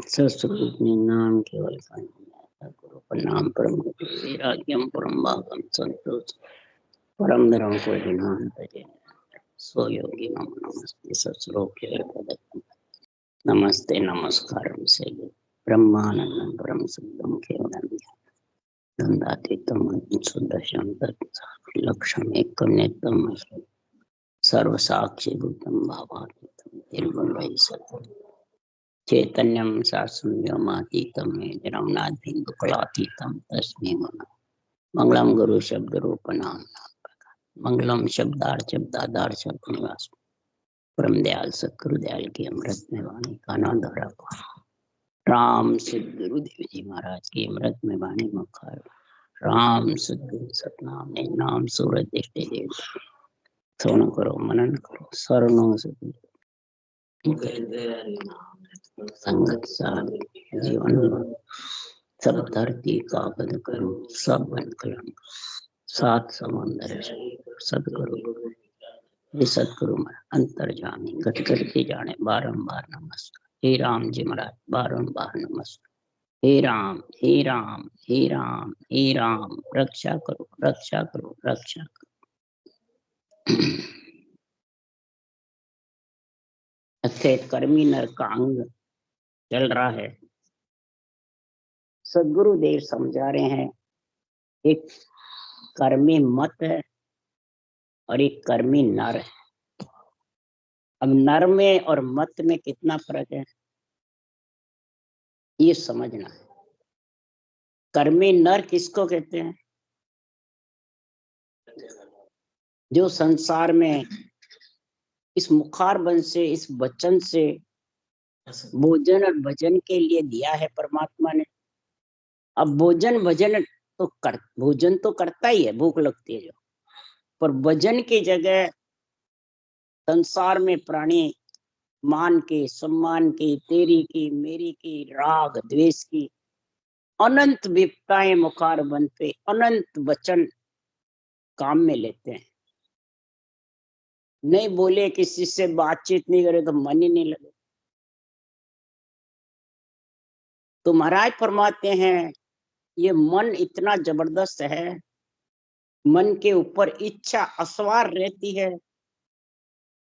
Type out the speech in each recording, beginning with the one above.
सस्वरूप नाम केवल गुरु प्रणाम परम वैराग्यम परम भागम संतोष परम धर्म को ज्ञान भजे सो योगी नमो नमस्ते सस्वरूप केवल पदकम नमस्ते नमस्कारम से ब्रह्मानंदम परम शुद्धम केवलम नंदातीतम शुद्ध शांत लक्षण एक नेतम सर्व साक्षी भूतम भावातीतम निर्गुण वै सत्य चैतन्यम शास्त्रमातीतम जन्मनादिकलातीतम तस्मै मंगलम गुरु शब्द रूप नाम मंगलम शब्दार शब्द निवास परम दयाल सतगुरु दयाल की अमृत में वाणी काना द्वारा राम सतगुरुदेव जी महाराज की अमृत में वाणी मुखार राम सतगुरु सतनाम ने नाम सूरज दृष्टि देव श्रवण करो मनन करो शरणों सतगुरु संगत साल जीवन सब धरती कागज करो सब बन कलम सात समुंदर सदगुरु ये सदगुरु अंतर्जामी गट करके जाने बारंबार नमस्कार हे राम जी महाराज बारंबार नमस्कार हे राम हे राम हे राम हे राम रक्षा करो रक्षा करो रक्षा करो। अच्छे कर्मी नर का अंग चल रहा है। सदगुरुदेव समझा रहे हैं एक कर्मी मत है और एक कर्मी नर है। अब नर में और मत में कितना फर्क है ये समझना है। कर्मी नर किसको कहते हैं? जो संसार में इस मुखार बन से इस वचन से भोजन और भजन के लिए दिया है परमात्मा ने। अब भोजन भजन तो भोजन तो करता ही है, भूख लगती है जो, पर भजन की जगह संसार में प्राणी मान के सम्मान की तेरी की मेरी की राग द्वेष की अनंत विपताएं मुखार बन पे अनंत वचन काम में लेते हैं। नहीं बोले किसी से बातचीत नहीं करे तो मन ही नहीं लगे। तो महाराज फरमाते हैं ये मन इतना जबरदस्त है, मन के ऊपर इच्छा असवार रहती है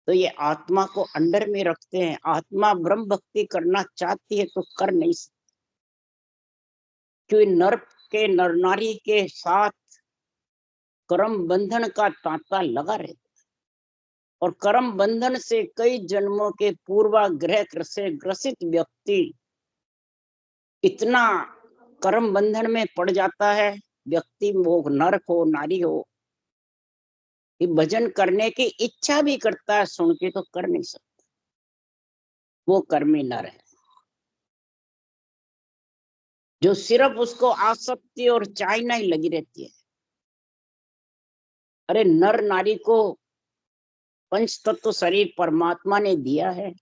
तो ये आत्मा को अंडर में रखते हैं। आत्मा ब्रह्म भक्ति करना चाहती है तो कर नहीं सकती, क्योंकि नर के नर नारी के साथ कर्म बंधन का तांता लगा रहता है और कर्म बंधन से कई जन्मों के पूर्वाग्रह से ग्रसित व्यक्ति इतना कर्म बंधन में पड़ जाता है, व्यक्ति वो नर हो नारी हो, कि भजन करने की इच्छा भी करता है, सुन के तो कर नहीं सकता। वो कर्मी नर है जो सिर्फ उसको आसक्ति और चाहना ही लगी रहती है। अरे नर नारी को पंच तत्व शरीर परमात्मा ने दिया है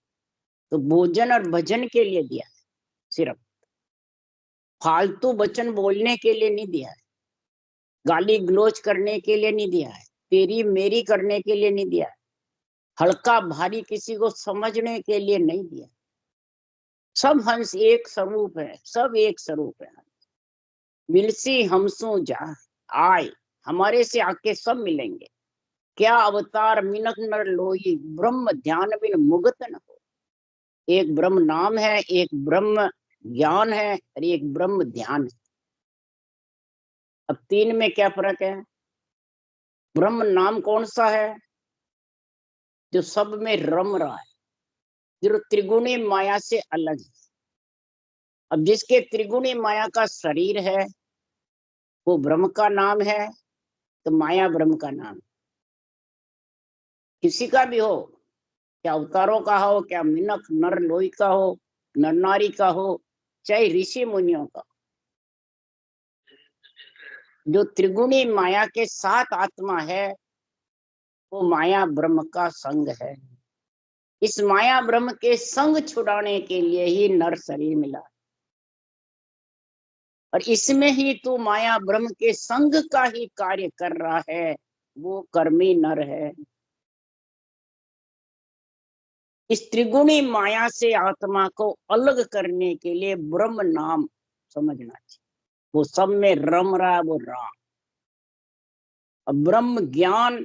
तो भोजन और भजन के लिए दिया है, सिर्फ फालतू वचन बोलने के लिए नहीं दिया है, गाली गलौज करने के लिए नहीं दिया है, तेरी मेरी करने के लिए नहीं दिया है, हल्का भारी किसी को समझने के लिए नहीं दिया। सब हंस एक स्वरूप है, सब एक स्वरूप है। मिलसी हमसू जा आए, हमारे से आके सब मिलेंगे। क्या अवतार मिनक नर लोई, ब्रह्म ध्यान बिन मुगत न हो। एक ब्रह्म नाम है, एक ब्रह्म ज्ञान है और एक ब्रह्म ध्यान है। अब तीन में क्या फर्क है? ब्रह्म नाम कौन सा है? जो सब में रम रहा है, जो त्रिगुणी माया से अलग है। अब जिसके त्रिगुणी माया का शरीर है वो ब्रह्म का नाम है, तो माया ब्रह्म का नाम है। किसी का भी हो, क्या अवतारों का हो, क्या मिनक नर लोई का हो, नर नारी का हो, चाहे ऋषि मुनियों का, जो त्रिगुणी माया के साथ आत्मा है वो माया ब्रह्म का संग है। इस माया ब्रह्म के संग छुड़ाने के लिए ही नर शरीर मिला और इसमें ही तू माया ब्रह्म के संग का ही कार्य कर रहा है, वो कर्मी नर है। इस त्रिगुणी माया से आत्मा को अलग करने के लिए ब्रह्म नाम समझना चाहिए। वो सब में रम रहा है वो राम। अब ब्रह्म ज्ञान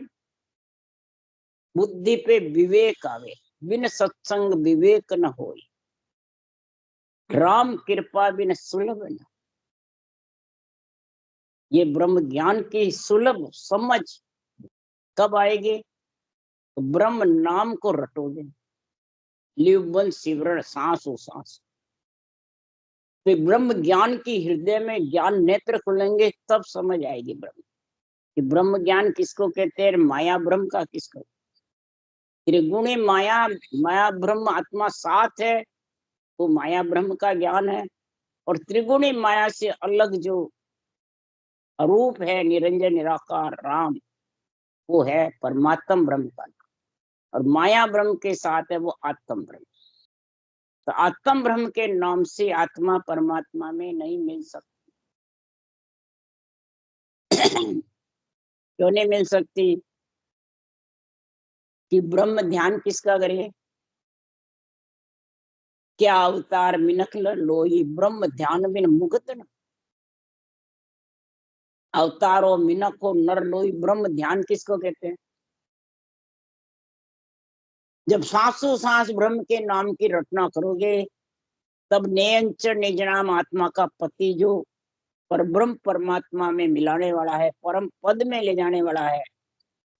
बुद्धि पे विवेक आवे, बिन सत्संग विवेक न होई, राम कृपा बिन सुलभ न। ये ब्रह्म ज्ञान की सुलभ समझ कब आएगी? तो ब्रह्म नाम को रटोगे, लिवबन सिमरण सांसों सांस। तो ब्रह्म ज्ञान की हृदय में ज्ञान नेत्र खुलेंगे तब समझ आएगी ब्रह्म कि ब्रह्म ज्ञान किसको कहते हैं, माया ब्रह्म का किसको। त्रिगुणी माया, माया ब्रह्म आत्मा साथ है, वो माया ब्रह्म का ज्ञान है। और त्रिगुणी माया से अलग जो अरूप है निरंजन निराकार राम, वो है परमात्म ब्रह्म का। और माया ब्रह्म के साथ है वो आत्म ब्रह्म। तो आत्म ब्रह्म के नाम से आत्मा परमात्मा में नहीं मिल सकती। क्यों नहीं मिल सकती? कि ब्रह्म ध्यान किसका करे? क्या अवतार मिनखल लोई, ब्रह्म ध्यान बिन मुगत न। अवतारो मिनखो नर लोई, ब्रह्म ध्यान किसको कहते हैं? जब सांसों सांस ब्रह्म के नाम की रचना करोगे, तब नेयंच निज नाम आत्मा का पति जो पर ब्रह्म परमात्मा में मिलाने वाला है, परम पद में ले जाने वाला है,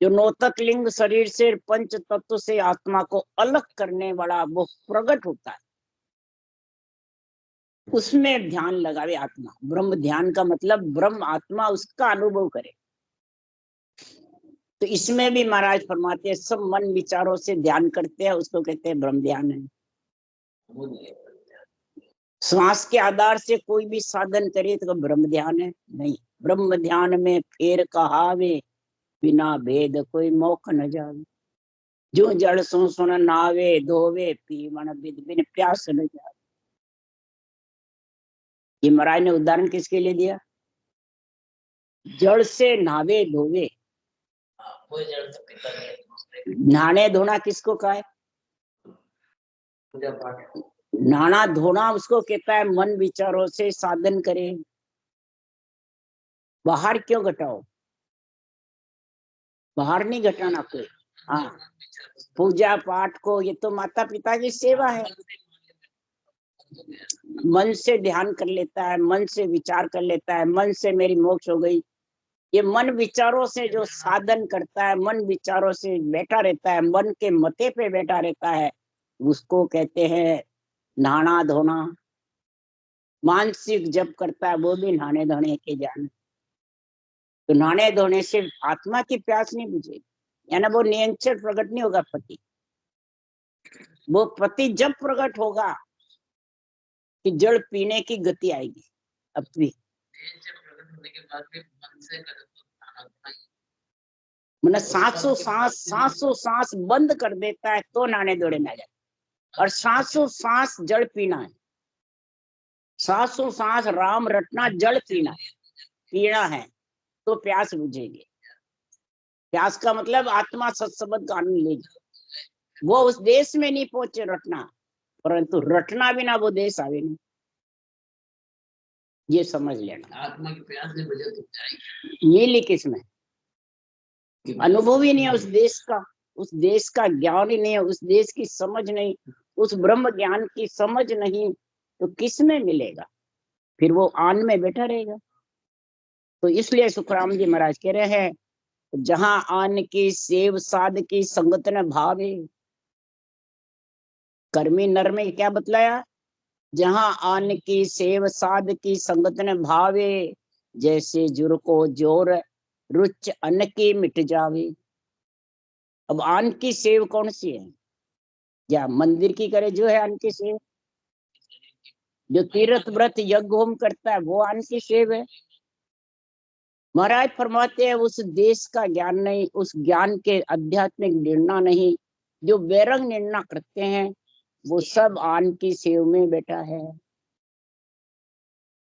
जो नौतक लिंग शरीर से पंच तत्व से आत्मा को अलग करने वाला, वो प्रकट होता है। उसमें ध्यान लगावे आत्मा। ब्रह्म ध्यान का मतलब ब्रह्म आत्मा उसका अनुभव करे। तो इसमें भी महाराज फरमाते हैं सब मन विचारों से ध्यान करते हैं, उसको कहते हैं ब्रह्म ध्यान है। श्वास के आधार से कोई भी साधन करे तो ब्रह्म ध्यान है? नहीं। ब्रह्म ध्यान में फेर कहावे, बिना भेद कोई मौक न जावे, जो जड़ सो सुन नावे, धोवे पीवन बिद बिन प्यास न जावे। ये महाराज ने उदाहरण किसके लिए दिया? जड़ से नावे धोवे। नहाने धोना किसको कहा है? नहाना धोना उसको कहता है मन विचारों से साधन करे। बाहर क्यों घटाओ? बाहर नहीं घटाना कोई। हाँ, पूजा पाठ को, ये तो माता पिता की सेवा है। मन से ध्यान कर लेता है, मन से विचार कर लेता है, मन से मेरी मोक्ष हो गई। ये मन विचारों से जो साधन करता है, मन विचारों से बैठा रहता है, मन के मते पे बैठा रहता है, उसको कहते हैं नहाना धोना। मानसिक जप करता है, वो भी नहाने धोने के जाने। तो नहाने धोने से आत्मा की प्यास नहीं बुझेगी, यानी वो नियंत्रण प्रकट नहीं होगा पति। वो पति जब प्रकट होगा कि जल पीने की गति आएगी अपनी। मतलब सांसों सांस बंद कर देता है तो नहाने धोने में आ जाए। और सांसों सांस जल पीना है, सांसों सांस राम रटना, जल पीना है तो प्यास बुझेगी। प्यास का मतलब आत्मा सत्संग का आनंद लेगी। वो उस देश में नहीं पहुंचे रटना, परंतु रटना बिना वो देश आवे नहीं। ये समझ लेना। आत्मा की प्यास नहीं बुझे तो जाएगी। ये लिख इसमें अनुभव ही नहीं है उस देश का, उस देश का ज्ञान ही नहीं है, उस देश की समझ नहीं, उस ब्रह्म ज्ञान की समझ नहीं, तो किस में मिलेगा? फिर वो आन में बैठा रहेगा। तो इसलिए सुखराम जी महाराज कह रहे हैं, जहां आन की सेव साध की संगत न भावे। कर्मी नर में क्या बतलाया? जहां आन की सेव साध की संगत न भावे, जैसे जुर को जोर रुच अन्न की मिट जावे। अब आन की सेव कौन सी है? या मंदिर की करे जो है आन की सेव, जो तीर्थ व्रत यज्ञ होम करता है वो आन की सेव है। महाराज फरमाते हैं उस देश का ज्ञान नहीं, उस ज्ञान के आध्यात्मिक निर्णय नहीं, जो वैरंग निर्णय करते हैं वो सब आन की सेव में बैठा है।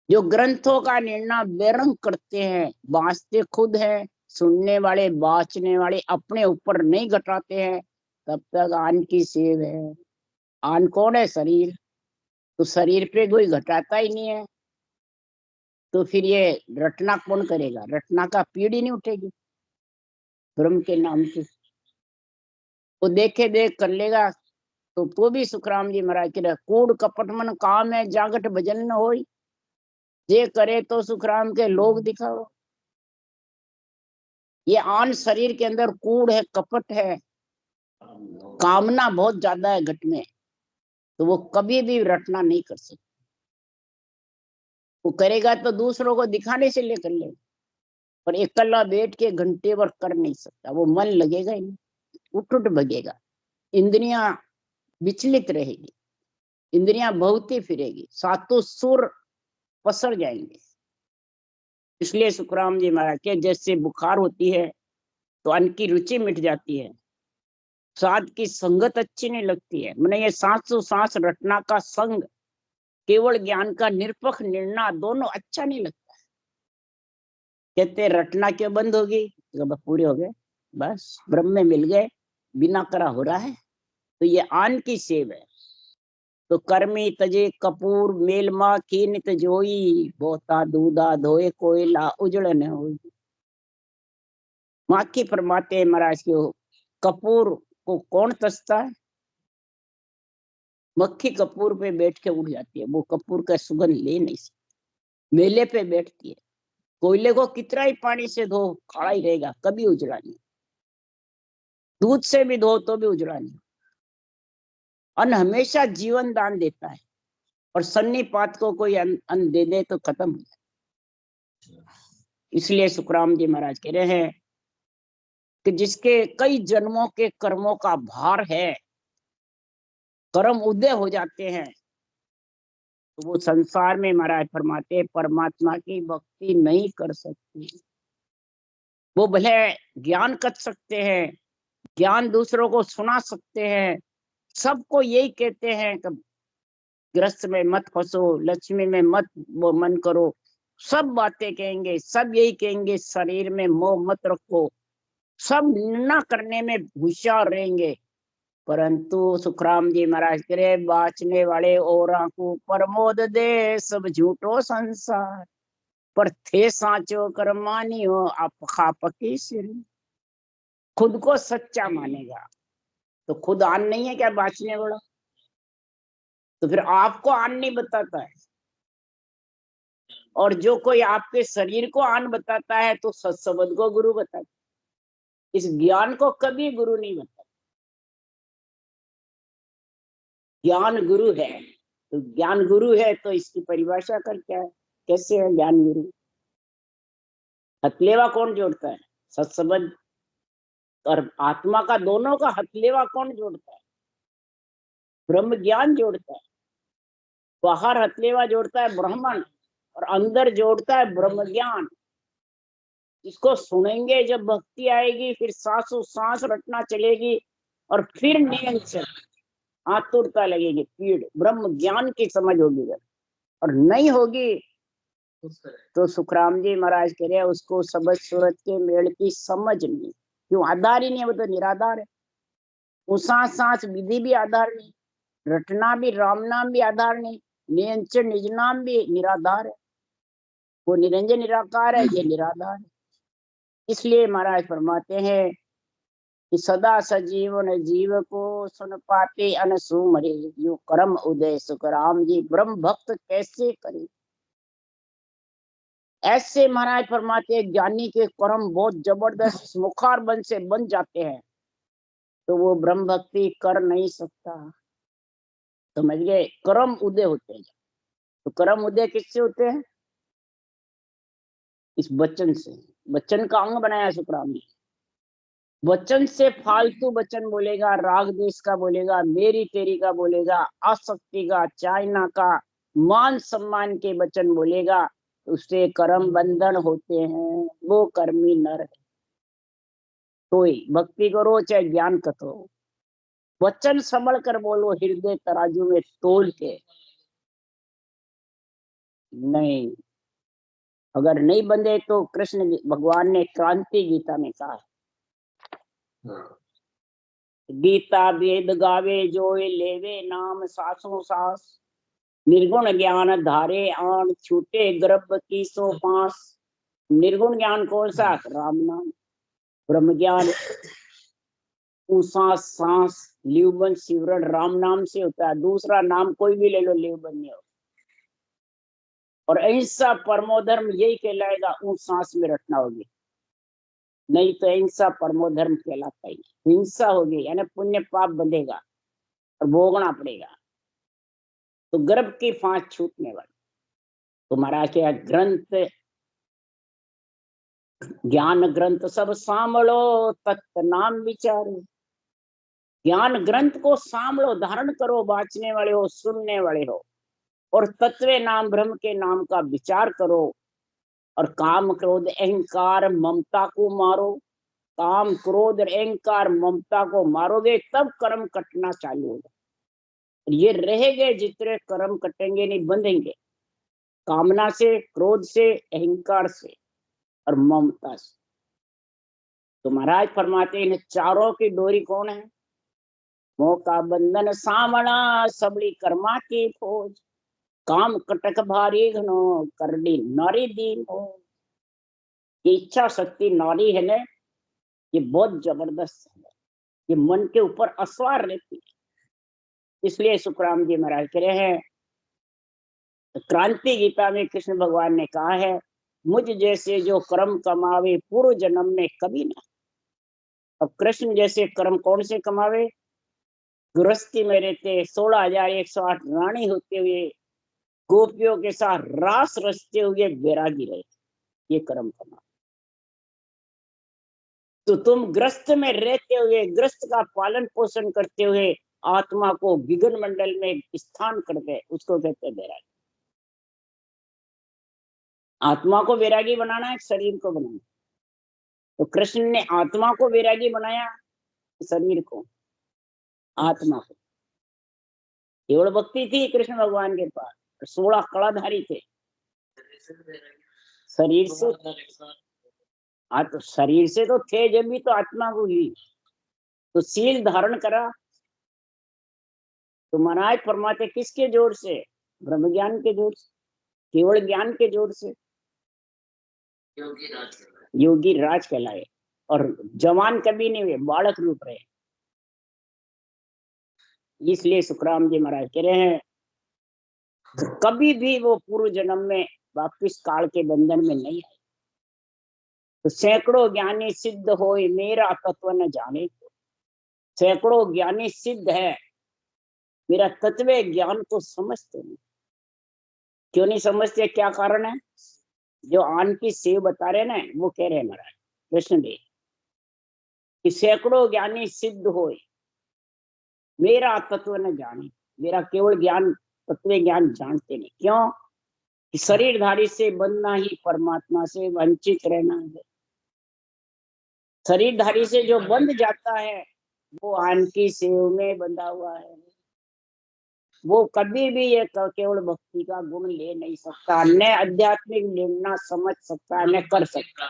जो ग्रंथों का निर्णय वैरंग करते हैं, बांचते खुद है, सुनने वाले बांचने वाले अपने ऊपर नहीं घटाते हैं, तब तक आन की सेव है। आन कौन है? शरीर। तो शरीर पे कोई घटाता ही नहीं है, तो फिर ये रटना कौन करेगा? रटना का पीढ़ी नहीं उठेगी ब्रह्म के नाम की। वो देखे देख कर लेगा तो भी सुखराम जी महाराज के कूड़ कपट मन काम है जागट भजन न होई, जे करे तो सुखराम के लोग दिखाओ। ये आन शरीर के अंदर कूड़ है, कपट है, कामना बहुत ज्यादा है घट में, तो वो कभी भी रटना नहीं कर सकता। वो करेगा तो दूसरों को दिखाने से लेकर ले, पर अकेला बैठ के घंटे भर कर नहीं सकता। वो मन लगेगा ही नहीं, उठ उठ भगेगा, इंद्रियां विचलित रहेगी, इंद्रियां भौती फिरेगी, सातों सुर पसर जाएंगे। इसलिए सुखराम जी महाराज के जैसे बुखार होती है तो अन्न की रुचि मिट जाती है, स्वाद की संगत अच्छी नहीं लगती है, मैंने ये सांसों सांस रटना का संग, केवल ज्ञान का निरपक्ष निर्णय दोनों अच्छा नहीं लगता। कहते रटना क्यों बंद होगी? तो पूरे हो गए, बस ब्रह्म में मिल गए, बिना करा हो रहा है। तो ये आन की सेव है। तो कर्मी तजे कपूर मेलमा की नित जोई, बोता दूधा धोए कोयला उजड़ न होई। माखी फरमाते महाराज के कपूर को कौन तसता है? मक्खी कपूर पे बैठ के उड़ जाती है, वो कपूर का सुगंध ले नहीं सकती। मेले पे बैठती है, कोयले को कितना ही पानी से धो काला ही रहेगा, कभी उजड़ा नहीं। दूध से भी धो तो भी उजड़ा नहीं। अन्न हमेशा जीवन दान देता है, और सन्नीपात को कोई अन्न दे दे तो खत्म हो जाए। इसलिए सुखराम जी महाराज कह रहे हैं कि जिसके कई जन्मों के कर्मों का भार है, कर्म उदय हो जाते हैं, तो वो संसार में महाराज फरमाते परमात्मा की भक्ति नहीं कर सकती। वो भले ज्ञान कर सकते हैं, ज्ञान दूसरों को सुना सकते हैं, सबको यही कहते हैं कि ग्रस्त में मत फंसो, लक्ष्मी में मत वो मन करो, सब बातें कहेंगे, सब यही कहेंगे शरीर में मोह मत रखो, सब निंदा करने में होशियार रहेंगे। परंतु सुखराम जी महाराज करे बाचने वाले और को प्रमोद दे सब झूठो संसार, पर थे साचो कर मानियो आप खापकी सिर। खुद को सच्चा मानेगा तो खुद आन नहीं है क्या बाचने वाला? तो फिर आपको आन नहीं बताता है, और जो कोई आपके शरीर को आन बताता है तो सत्सबद को गुरु बताता है, इस ज्ञान को कभी गुरु नहीं बताता। ज्ञान गुरु है, तो ज्ञान गुरु है तो इसकी परिभाषा कर क्या है, कैसे है ज्ञान गुरु? हथलेवा कौन जोड़ता है? सत्सबद और आत्मा का दोनों का हथलेवा कौन जोड़ता है? ब्रह्म ज्ञान जोड़ता है। बाहर हथलेवा जोड़ता है ब्राह्मण, और अंदर जोड़ता है ब्रह्म ज्ञान। इसको सुनेंगे जब भक्ति आएगी, फिर सांसों सांस रटना चलेगी, और फिर नियंत्रण आतुरता लगेगी, पीड़ ब्रह्म ज्ञान की समझ होगी। और नहीं होगी तो सुखराम जी महाराज कह रहे हैं उसको सबद सूरत के मेल की समझ नहीं। क्यों? आधार ही नहीं है, वो तो निराधार है। वो सांस सांस विधि भी आधार नहीं, रटना भी राम नाम भी आधार नहीं, नियंत्रण निज नाम भी निराधार है। वो निरंजन निराकार है, ये निराधार है। इसलिए महाराज फरमाते हैं कि सदा सजीवन जीव को सुन पाते अनसु मरे, यो कर्म उदय सुखराम जी ब्रह्म भक्त कैसे करे। ऐसे महाराज फरमाते हैं ज्ञानी के कर्म बहुत जबरदस्त मुखार बन से बन जाते हैं, तो वो ब्रह्म भक्ति कर नहीं सकता। समझ गए? कर्म उदय होते हैं। तो कर्म उदय किससे होते हैं? इस वचन से। वचन का अंग बनाया सुखराम जी। वचन से फालतू वचन बोलेगा, राग देश का बोलेगा, मेरी तेरी का बोलेगा, आसक्ति का, चाइना का, मान सम्मान के वचन बोलेगा, उससे कर्म बंधन होते हैं। वो कर्मी नर है। कोई भक्ति करो चाहे ज्ञान करो, वचन संभल कर बोलो, हृदय तराजू में तोल के। नहीं, अगर नहीं बंधे तो कृष्ण भगवान ने क्रांति गीता में कहा है, गीता वेद गावे जोए लेवे नाम सासों सास, निर्गुण ज्ञान धारे आन छूटे गर्भ की सो पास। निर्गुण ज्ञान कौन सा? राम नाम। ब्रह्म ज्ञान सांस सांस लिवबन सिवरण राम नाम से होता है। दूसरा नाम कोई भी ले लो, लिवबन नहीं होगा। और अहिंसा परमो धर्म यही कहलाएगा, ऊं सांस में रटना होगी, नहीं तो अहिंसा परमो धर्म कहलाता ही। हिंसा होगी यानी पुण्य पाप बंधेगा और भोगना पड़ेगा, तो गर्भ की फांस छूटने वाली। तुम्हारा क्या ग्रंथ ज्ञान ग्रंथ सब सांभलो, तत्व नाम विचारो। ज्ञान ग्रंथ को सांभलो, धारण करो, बांचने वाले हो, सुनने वाले हो, और तत्व नाम ब्रह्म के नाम का विचार करो। और काम क्रोध अहंकार ममता को मारो। काम क्रोध अहंकार ममता को मारोगे तब कर्म कटना चालू होगा। ये रहेंगे जितने कर्म कटेंगे नहीं, बंधेंगे कामना से, क्रोध से, अहंकार से और ममता से। तो महाराज फरमाते इन चारों की डोरी कौन है? मोह का बंधन सामना, सबड़ी कर्मा की फौज। काम कटक भारी घनो, करनी नारी दीन हो। ये इच्छा शक्ति नारी है ना, ये बहुत जबरदस्त है, ये मन के ऊपर असवार रहती है। इसलिए सुखराम जी महाराज कह रहे हैं, क्रांति गीता में कृष्ण भगवान ने कहा है, मुझ जैसे जो कर्म कमावे पूर्व जन्म में कभी ना। अब कृष्ण जैसे कर्म कौन से कमावे? गृहस्थी में रहते 16,108 रानी होते हुए, गोपियों के साथ रास रचते हुए बैरागी रहे, ये कर्म कमा। तो तुम ग्रस्त में रहते हुए, ग्रस्त का पालन पोषण करते हुए आत्मा को विघ्न मंडल में स्थान कर दे, उसको कहते हैं बैरागी। आत्मा को वैरागी बनाना है, शरीर को बनाना। तो कृष्ण ने आत्मा को वैरागी बनाया, शरीर को, आत्मा को। केवल भक्ति थी कृष्ण भगवान के पास, 16 कलाधारी थे। शरीर से तो शरीर से तो थे जब भी, तो आत्मा को ही तो शील धारण करा। तो महाराज फरमाते किसके जोर से? ब्रह्म ज्ञान के जोर से, केवल ज्ञान के जोर से योगी राज कहलाए। और जवान कभी नहीं हुए, बालक रूप रहे। इसलिए सुखराम जी महाराज कह रहे हैं, कभी भी वो पूर्व जन्म में वापिस काल के बंधन में नहीं आए। तो सैकड़ों ज्ञानी सिद्ध हो, मेरा तत्व न जाने को। सैकड़ों ज्ञानी सिद्ध है, मेरा तत्व ज्ञान को समझते नहीं। क्यों नहीं समझते? क्या कारण है? जो आन की सेव बता रहे ना, वो कह रहे हैं महाराज कृष्ण देव कि सैकड़ों ज्ञानी सिद्ध हो, मेरा तत्व न जाने। मेरा केवल ज्ञान, तत्व ज्ञान जानते नहीं। क्यों? कि शरीरधारी से बनना ही परमात्मा से वंचित रहना है। शरीरधारी से जो बंध जाता है, वो आन की सेव में बंधा हुआ है। वो कभी भी ये केवल भक्ति का गुण ले नहीं सकता, न आध्यात्मिक लेना समझ सकता, न कर सकता,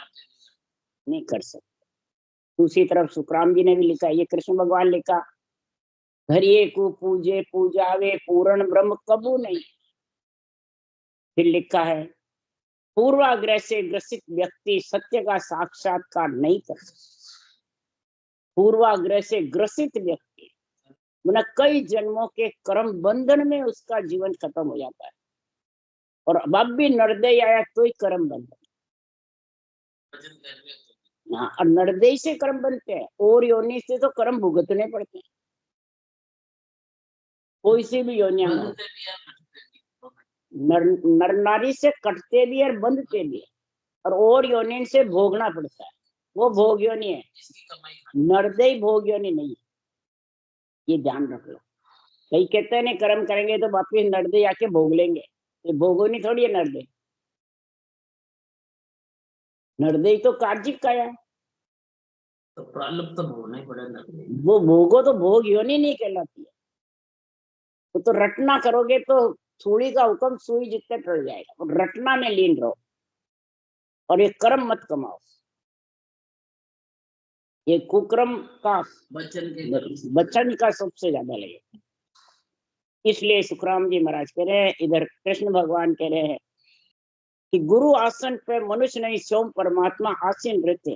नहीं कर सकता। दूसरी तरफ सुखराम जी ने भी लिखा, ये कृष्ण भगवान लिखा, हरिये को पूजे पूजावे पूर्ण ब्रह्म कबू नहीं। फिर लिखा है, पूर्वाग्रह से ग्रसित व्यक्ति सत्य का साक्षात्कार नहीं कर सकता। पूर्वाग्रह से ग्रसित व्यक्ति मतलब कई जन्मों के कर्म बंधन में उसका जीवन खत्म हो जाता है। और अब भी नरदय आया तो ही कर्म बंधन। हाँ, और नरदय से कर्म बनते हैं, और योनि से तो कर्म भुगतने पड़ते हैं। कोई सी भी योनिया में नर नारी से कटते भी और बंधते भी, और योनि से भोगना पड़ता है। वो भोग योनि है, नरदय भोग योनि नहीं। ये ध्यान रख लो। कई कहते हैं नहीं कर्म करेंगे तो वापिस नरदय आके भोग लेंगे, ये भोगोनी थोड़ी है नरदय। नरदय तो कार्जिक का है, तो प्रारब्ध तो भोगना ही पड़ेगा। वो भोगो तो भोग योनि नहीं कहलाती है। तो रटना करोगे तो सूली का हुक्म सुई जितने टल जाएगा। रटना में लीन रहो और ये कर्म मत कमाओ। ये कुक्रम का बच्चन का सबसे ज्यादा लगेगा। इसलिए सुखराम जी महाराज कह रहे हैं, इधर कृष्ण भगवान कह रहे हैं कि गुरु आसन पे मनुष्य नहीं स्वयं परमात्मा आसीन रहते।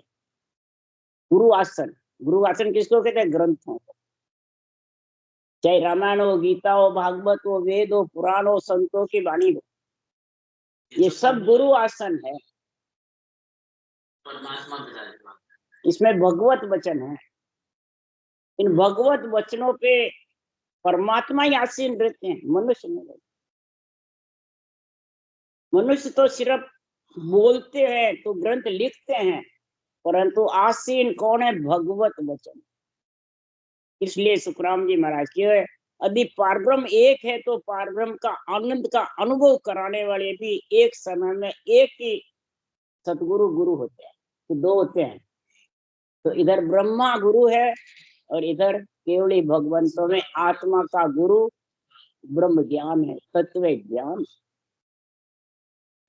गुरु आसन किसको कहते हैं? ग्रंथों को, चाहे रामायण हो, गीता हो, भागवत हो, वेद हो, पुराण हो, संतों की वाणी हो, ये सब गुरु आसन है। इसमें भगवत वचन है। इन भगवत वचनों पे परमात्मा ही आसीन रहते हैं, मनुष्य नहीं रहते। मनुष्य तो सिर्फ बोलते हैं, तो ग्रंथ लिखते हैं, परंतु आसीन कौन है? भगवत वचन। इसलिए सुखराम जी महाराज की यदि पारब्रह्म एक है तो पारब्रह्म का आनंद का अनुभव कराने वाले भी एक समय में एक ही सतगुरु गुरु होते हैं, तो दो होते हैं। तो इधर ब्रह्मा गुरु है और इधर केवली भगवंतों में आत्मा का गुरु ब्रह्म ज्ञान है, तत्व ज्ञान।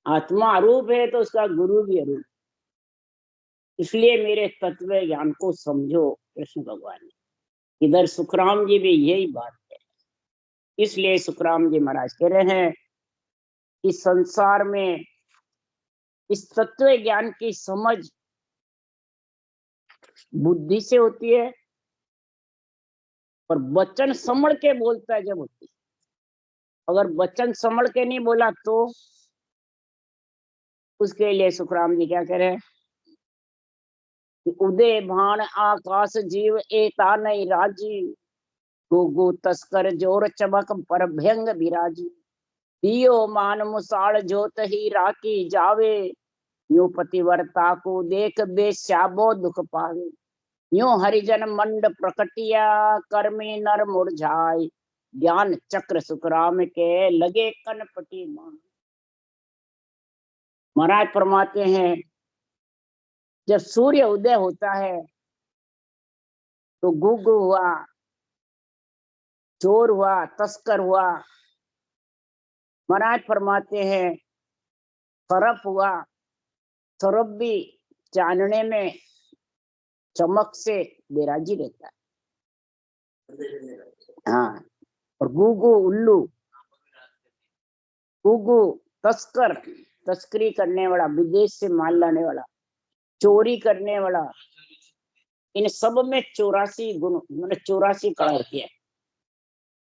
आत्मा अरूप है तो उसका गुरु भी अरूप। इसलिए मेरे तत्व ज्ञान को समझो कृष्ण भगवान ने। इधर सुखराम जी भी यही बात है। इसलिए सुखराम जी महाराज कह रहे हैं कि संसार में इस तत्व ज्ञान की समझ बुद्धि से होती है, और वचन संभल के बोलता है जब होती है। अगर वचन संभल के नहीं बोला तो उसके लिए सुखराम जी क्या कह रहे हैं कि उदय भान आकाश जीव एता नहीं राजी, गो तस्कर जोर चमक पर भयंग विराजी, दियो मान मुसाल जोत ही राखी जावे, यूं पतिवर्ता को देख बेश्याबो दुख पावे, यूं हरिजन मंड प्रकटिया कर्मी नर मुरझाए, ज्ञान चक्र सुखराम के लगे कनपटी मान। महाराज फरमाते हैं जब सूर्य उदय होता है तो गुगु हुआ, चोर हुआ, तस्कर हुआ। महाराज फरमाते हैं सरफ हुआ, सरफ भी चानने में चमक से बेराजी रहता है। हाँ, और गुगु उल्लू, गुगु तस्कर, तस्करी करने वाला, विदेश से माल लाने वाला, चोरी करने वाला, इन सब में 84 गुण, मैंने 84 कला होती है,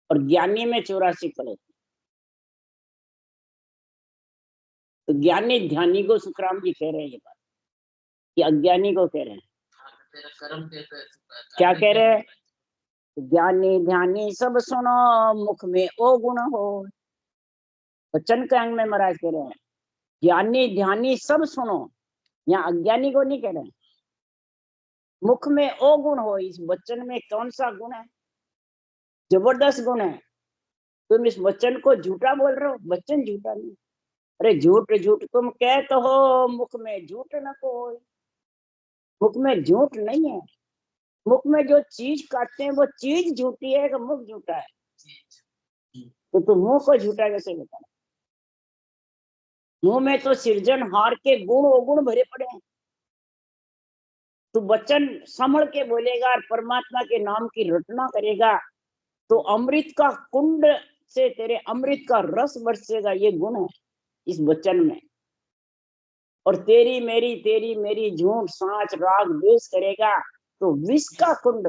और ज्ञानी में 84 कला होती है। तो ज्ञानी ध्यानी को सुखराम जी कह रहे हैं ये बात, कि अज्ञानी को कह रहे हैं। क्या कह रहे हैं? ज्ञानी ध्यानी सब सुनो, मुख में ओ गुण हो। वचन के अंग में महाराज कह रहे हैं ज्ञानी ध्यानी सब सुनो। यहाँ अज्ञानी को नहीं कह रहे हैं। मुख में ओ गुण हो, इस वचन में कौन सा गुण है? जबरदस्त गुण है। तुम इस वचन को झूठा बोल रहे हो, वचन झूठा नहीं। अरे झूठ झूठ तुम कह तो हो, मुख में झूठ न को। मुख में झूठ नहीं है। मुख में जो चीज काटते हैं वो चीज झूठी है कि मुख झूठा है? तो तुम मुंह को झूठा कैसे बताना? मुंह में तो सृजनहार के गुण अवगुण भरे पड़े हैं। तू वचन संभल के बोलेगा और परमात्मा के नाम की रटना करेगा तो अमृत का कुंड से तेरे अमृत का रस बरसेगा। ये गुण है इस वचन में। और तेरी मेरी झूठ सांच राग द्वेष करेगा तो विष का कुंड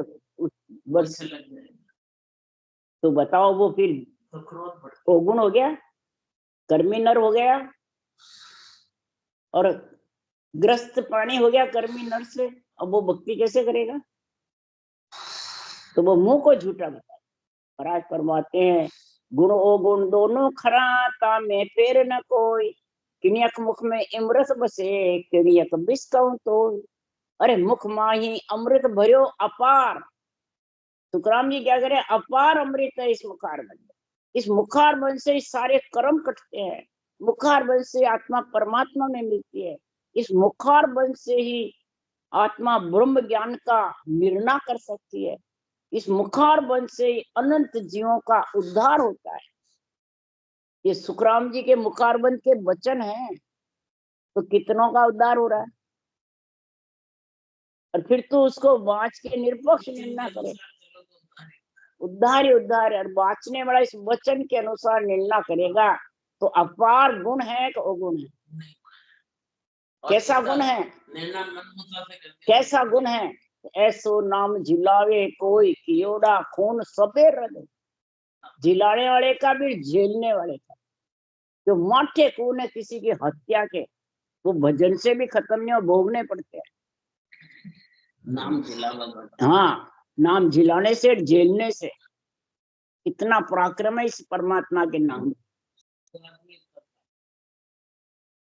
बरसे। तो बताओ वो फिर गुण हो गया, कर्मी नर हो गया, और ग्रस्त प्राणी हो गया कर्मी नर से। अब वो भक्ति कैसे करेगा? तो वो मुंह को झूठा बता। महाराज फरमाते हैं गुण ओ गुण दोनों खराता में फेर न कोई, किनियक मुख में इमरस बसे किनियक बिस कहूं तो। अरे मुख माही अमृत भरियो अपार। तुकाराम जी क्या करे? अपार अमृत है इस मुखार बन। इस मुखार बन से सारे कर्म कटते हैं। मुखार बन से आत्मा परमात्मा में मिलती है। इस मुखार बन से ही आत्मा ब्रह्म ज्ञान का निर्णय कर सकती है। इस मुखार बन से अनंत जीवों का उद्धार होता है। ये सुखराम जी के मुखारबंद के वचन हैं। तो कितनों का उद्धार हो रहा है? और फिर तू उसको वाच के निरपक्ष निर्णय करे, उद्धार ही उद्धार है। और वाचने वाला इस वचन के अनुसार निर्णय करेगा तो अपार गुण है कि अवगुण है? कैसा गुण है? कैसा गुण है? ऐसो नाम झिलावे कोई कियोड़ा खून सबे रद। झिलाने वाले का भी झेलने वाले का। जो माठे खून है किसी की हत्या के, वो भजन से भी खत्म नहीं हो, भोगने पड़ते हैं। नाम झिलावा, हाँ, नाम झिलाने से, झेलने से। इतना पराक्रम है इस परमात्मा के नाम।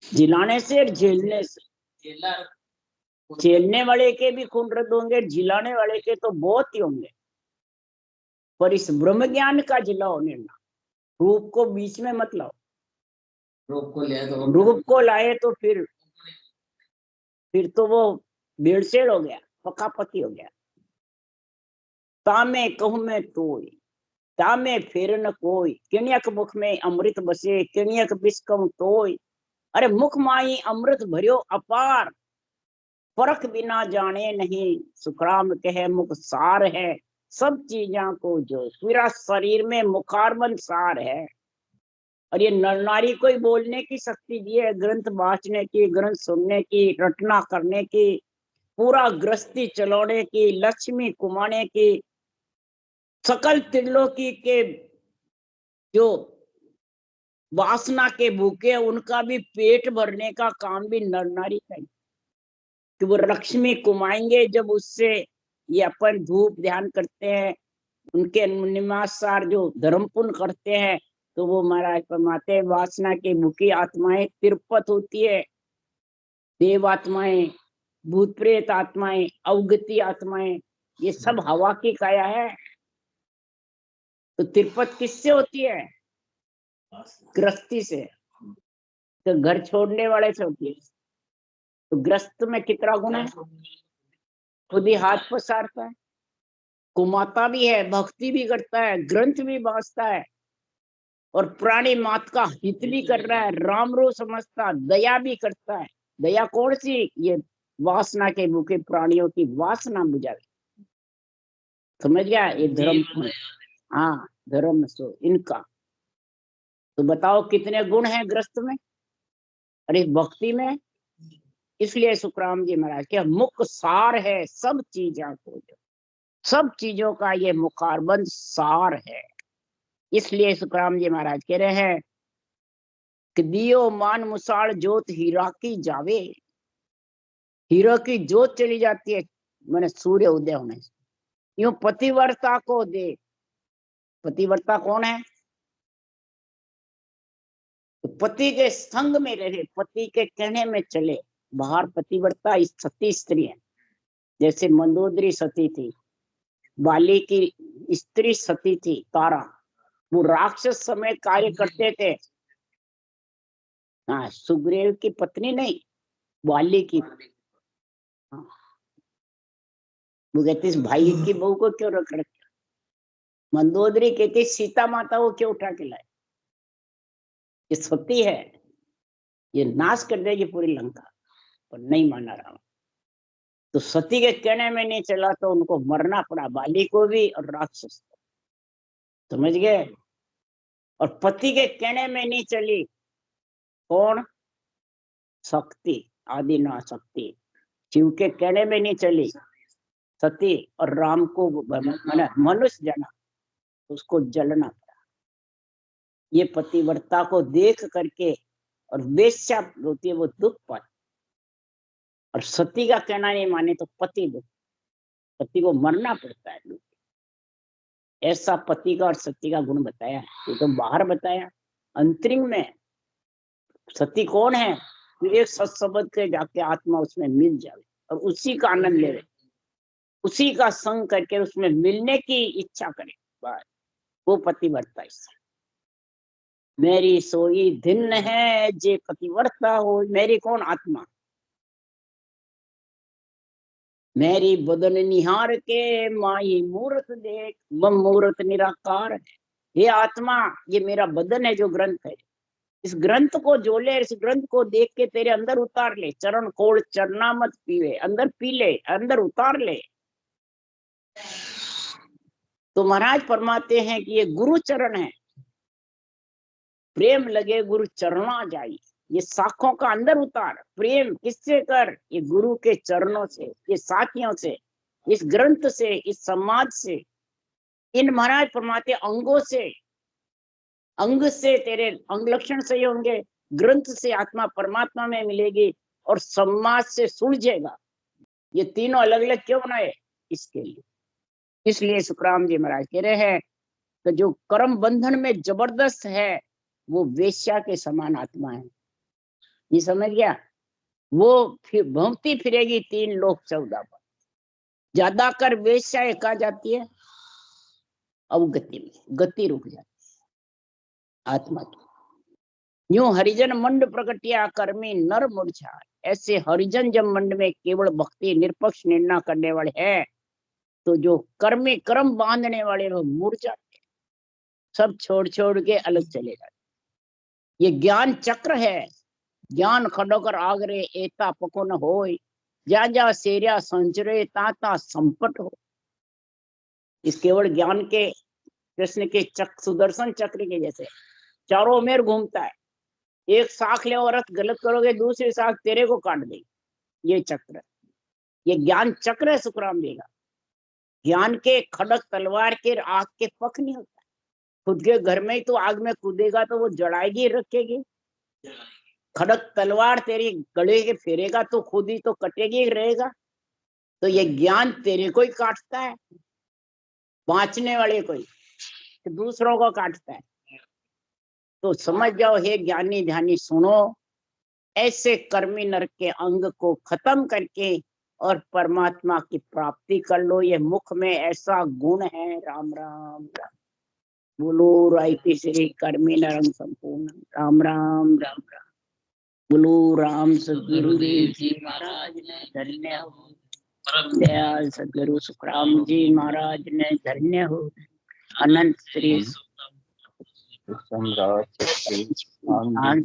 झिलाने से और झेलने से। झेलने वाले के भी खून रद्द होंगे, झिलाने वाले के तो बहुत ही होंगे। पर इस ब्रह्म ज्ञान का झिलाओ निर्णय, रूप को बीच में मत लाओ। रूप को लाए तो फिर तो वो भेड़सेड़ हो गया, पकापति हो गया। तामे कहूं मैं तोय, तामे फेर न कोई, किणियक मुख में अमृत बसे, किणियक बिस्कम तोय। अरे मुख माई अमृत भरियो अपार, परख बिना जाने नहीं। सुखराम कहे मुख सार है, सब चीजा को जो। पूरा शरीर में मुखारबंद सार है। और ये नर नारी को ही बोलने की शक्ति दी है, ग्रंथ वाचने की, ग्रंथ सुनने की, रटना करने की, पूरा गृहस्थी चलाने की, लक्ष्मी कुमाने की, सकल त्रिलोकी के जो वासना के भूखे उनका भी पेट भरने का काम भी नर नारी का ही। कि वो लक्ष्मी कुमाएंगे जब उससे ये अपन धूप ध्यान करते हैं, उनके निमासार जो धर्म पुण्य करते हैं, तो वो महाराज परमाते वासना की भूखी आत्माएं तिरपत होती है। देव आत्माएं, भूत प्रेत आत्माएं, अवगति आत्माएं, ये सब हवा की काया है। तो तिरपत किससे होती है? गृहस्थी से। तो घर छोड़ने वाले से होती है। तो गृहस्थ में कितना गुण है? खुद ही हाथ पसारता है, कुमाता भी है, भक्ति भी करता है, ग्रंथ भी बांचता है, और प्राणी मात का हित भी कर रहा है, राम रो समझता, दया भी करता है। दया कौन सी? ये वासना के भूखे प्राणियों की वासना बुझावे। समझ गया? ये धर्म, हाँ, धर्म सो इनका। तो बताओ कितने गुण हैं ग्रस्त में? अरे भक्ति में। इसलिए सुखराम जी महाराज के मुख सार है सब चीजों को, सब चीजों का ये मुखारबंद सार है। इसलिए सुखराम जी महाराज कह रहे हैं कि दियो मान मुसाल जोत हीरा की जावे। हीरो की जोत चली जाती है मैंने सूर्य उदय होने से। यूं पतिव्रता को दे। पतिव्रता कौन है? तो पति के संग में रहे, पति के कहने में चले। बाहर पतिव्रता सती स्त्री है, जैसे मंदोदरी सती थी, बाली की स्त्री सती थी तारा, वो राक्षस समय कार्य करते थे। हाँ, सुग्रीव की पत्नी नहीं, बाली की। हाँ। वो कहती इस भाई की बहू को क्यों रख रखे? मंदोदरी कहती सीता माता को क्यों उठा के लाए? ये सती है, ये नाश कर देगी पूरी लंका, पर नहीं माना रावण। तो सती के कहने में नहीं चला तो उनको मरना पड़ा, बाली को भी और राक्षस को। समझ गए? और पति के कहने में नहीं चली कौन? शक्ति, आदि ना शक्ति। शिव के कहने में नहीं चली सती, और राम को मनुष्य जना, उसको जलना पड़ा। ये पतिव्रता को देख करके, और वेश्या होती है वो दुख पाती, और सती का कहना नहीं माने तो पति दुख, पति को मरना पड़ता है। ऐसा पति का और सती का गुण बताया। ये तो बाहर बताया, अंतरिंग में सती कौन है? एक सत्संग के जाके आत्मा उसमें मिल जाए और उसी का आनंद ले, उसी का संग करके उसमें मिलने की इच्छा करे, बस वो पतिव्रता। मेरी सोई दिन है जे पतिव्रता हो। मेरी कौन? आत्मा। मेरी बदन निहार के माई मूर्त देख, मम मूर्त निराकार है। ये आत्मा, ये मेरा बदन है जो ग्रंथ है, इस ग्रंथ को जो ले, इस ग्रंथ को देख के तेरे अंदर उतार ले। चरण कोड़ चरना मत पीवे, अंदर पी ले, अंदर उतार ले। तो महाराज फरमाते हैं कि ये गुरु चरण है, प्रेम लगे गुरु चरणा जाई। ये साखों का अंदर उतार, प्रेम किससे कर? ये गुरु के चरणों से, ये साखियों से, इस ग्रंथ से, इस समाज से, इन महाराज फरमाते अंगों से। अंग से तेरे अंग लक्षण सही होंगे, ग्रंथ से आत्मा परमात्मा में मिलेगी और समाज से सुलझेगा। ये तीनों अलग अलग क्यों बनाए? इसके लिए। इसलिए सुखराम जी महाराज कह रहे हैं कि जो कर्म बंधन में जबरदस्त है वो वेश्या के समान आत्मा है। ये समझ गया? वो फिर भौंकती फिरेगी 3 लोक 14 पर। ज्यादा कर वेश्या एक आ जाती है अवगति में, गति रुक जाती है आत्मा की। यूं हरिजन मंड प्रकटिया कर्मी नर मूर्छा। ऐसे हरिजन जब मंड में केवल भक्ति निरपक्ष निर्णय करने वाले हैं तो जो कर्मी कर्म बांधने वाले लोग मूर्छा सब छोड़ छोड़ के अलग चले जाते। ये ज्ञान चक्र है। ज्ञान खडोकर आगरे एता पको न होय, जा जा सेरिया संचरे ताता संपट हो। इस केवल ज्ञान के, कृष्ण के चक्र, सुदर्शन चक्र के जैसे चारों मेर घूमता है। एक शाख ले और गलत करोगे दूसरी शाख तेरे को काट देगी। ये चक्र, ये ज्ञान चक्र है सुखराम जी का। ज्ञान के खड़क तलवार के आग के पख नहीं होता। खुद के घर में ही तो आग में कूदेगा तो वो जड़ाएगी, रखेगी। खड़क तलवार तेरी गले के फेरेगा तो खुद ही तो कटेगी, रहेगा। तो ये ज्ञान तेरे को ही काटता है, बांचने वाले को ही, तो दूसरों को काटता है। तो समझ जाओ हे ज्ञानी ध्यानी, सुनो, ऐसे कर्मी नरक के अंग को खत्म करके और परमात्मा की प्राप्ति कर लो। ये मुख में ऐसा गुण है। राम राम राम बोलो राइती श्री कर्मी नरंग संपूर्ण। राम राम राम राम बोलो राम सदगुरुदेव जी महाराज ने धन्य हो। दयाल सदगुरु सुखराम जी महाराज ने धन्य हो। अनंत श्री सम्राट महाराज